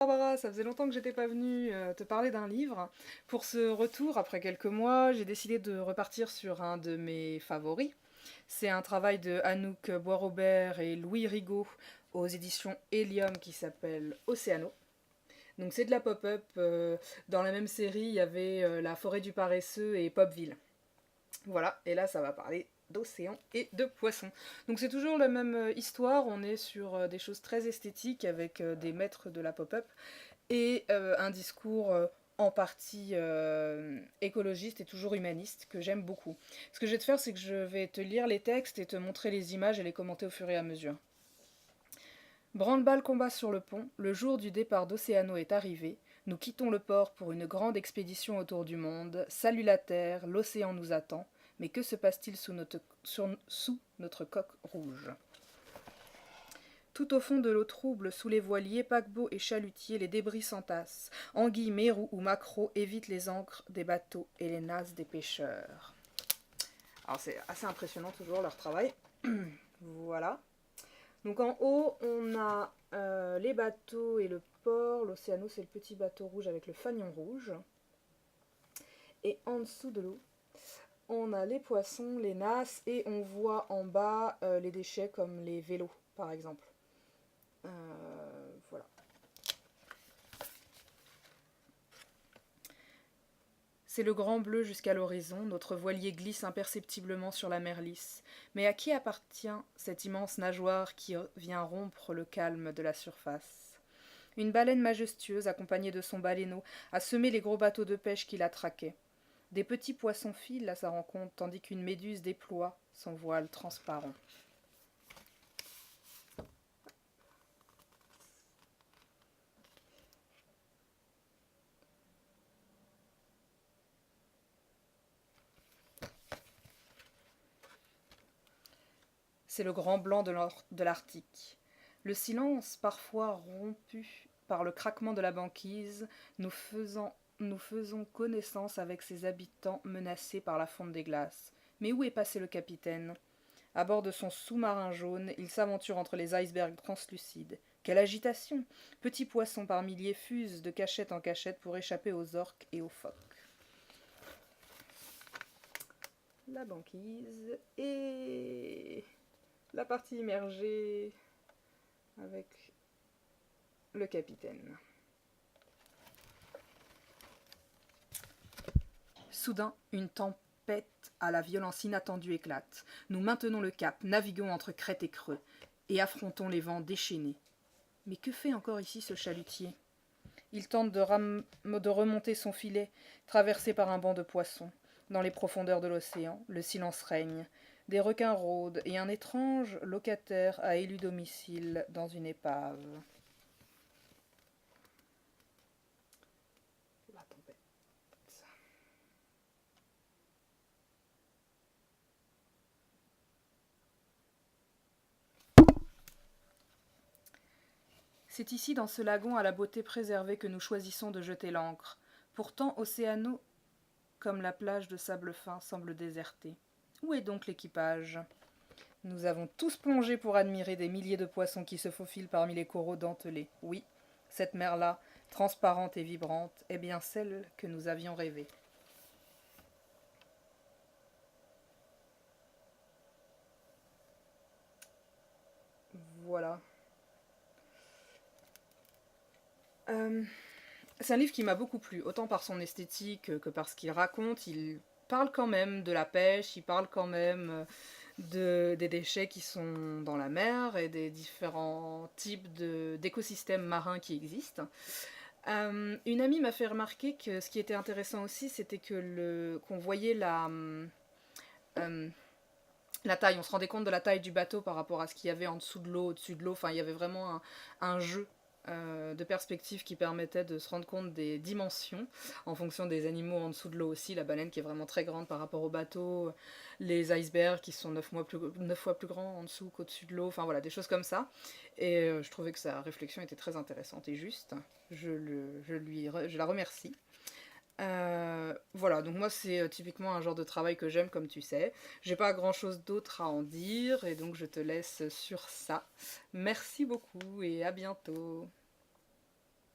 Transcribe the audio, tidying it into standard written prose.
Barbara, ça faisait longtemps que j'étais pas venue te parler d'un livre. Pour ce retour, après quelques mois, j'ai décidé de repartir sur un de mes favoris. C'est un travail de Anouk Boisrobert et Louis Rigaud aux éditions Helium qui s'appelle Océano. Donc c'est de la pop-up. Dans la même série, il y avait La forêt du paresseux et Popville. Voilà, et là ça va parler d'océan et de poissons. Donc c'est toujours la même histoire, on est sur des choses très esthétiques avec des maîtres de la pop-up et un discours en partie écologiste et toujours humaniste que j'aime beaucoup. Ce que je vais te faire, c'est que je vais te lire les textes et te montrer les images et les commenter au fur et à mesure. Branle-bas combat sur le pont, le jour du départ d'Océano est arrivé. Nous quittons le port pour une grande expédition autour du monde. Salut la Terre, l'océan nous attend. Mais que se passe-t-il sous notre coque rouge? Tout au fond de l'eau trouble, sous les voiliers, paquebots et chalutiers, les débris s'entassent. Anguilles, mérous ou maquereaux évitent les ancres des bateaux et les nasses des pêcheurs. Alors c'est assez impressionnant toujours leur travail. Voilà. Donc en haut, on a les bateaux et le port. L'Océano, c'est le petit bateau rouge avec le fanion rouge. Et en dessous de l'eau, on a les poissons, les nasses, et on voit en bas les déchets comme les vélos, par exemple. Voilà. C'est le grand bleu jusqu'à l'horizon, notre voilier glisse imperceptiblement sur la mer lisse. Mais à qui appartient cette immense nageoire qui vient rompre le calme de la surface? Une baleine majestueuse, accompagnée de son baleineau, a semé les gros bateaux de pêche qui la traquaient. Des petits poissons filent à sa rencontre, tandis qu'une méduse déploie son voile transparent. C'est le grand blanc de l'Arctique. Le silence, parfois rompu par le craquement de la banquise, nous faisons connaissance avec ses habitants menacés par la fonte des glaces. Mais où est passé le capitaine? À bord de son sous-marin jaune, il s'aventure entre les icebergs translucides. Quelle agitation! Petits poissons par milliers fusent de cachette en cachette pour échapper aux orques et aux phoques. La banquise et la partie immergée avec le capitaine. Soudain, une tempête à la violence inattendue éclate. Nous maintenons le cap, naviguons entre crêtes et creux, et affrontons les vents déchaînés. Mais que fait encore ici ce chalutier? Il tente de remonter son filet, traversé par un banc de poissons. Dans les profondeurs de l'océan, le silence règne. Des requins rôdent et un étrange locataire a élu domicile dans une épave. La tempête. C'est ici, dans ce lagon à la beauté préservée, que nous choisissons de jeter l'ancre. Pourtant, Océano, comme la plage de sable fin, semble désertée. Où est donc l'équipage? Nous avons tous plongé pour admirer des milliers de poissons qui se faufilent parmi les coraux dentelés. Oui, cette mer-là, transparente et vibrante, est bien celle que nous avions rêvée. Voilà. C'est un livre qui m'a beaucoup plu, autant par son esthétique que par ce qu'il raconte. Il parle quand même de la pêche, il parle quand même des déchets qui sont dans la mer et des différents types d'écosystèmes marins qui existent. Une amie m'a fait remarquer que ce qui était intéressant aussi, c'était qu'on voyait euh, la taille, on se rendait compte de la taille du bateau par rapport à ce qu'il y avait en dessous de l'eau, au-dessus de l'eau. Enfin, il y avait vraiment un jeu de perspective qui permettait de se rendre compte des dimensions en fonction des animaux en dessous de l'eau aussi. La baleine qui est vraiment très grande par rapport au bateau, les icebergs qui sont 9 fois plus grands en dessous qu'au-dessus de l'eau. Enfin voilà, des choses comme ça. Et je trouvais que sa réflexion était très intéressante et juste. Je la remercie. Voilà, donc moi c'est typiquement un genre de travail que j'aime comme tu sais. J'ai pas grand chose d'autre à en dire et donc je te laisse sur ça. Merci beaucoup et à bientôt.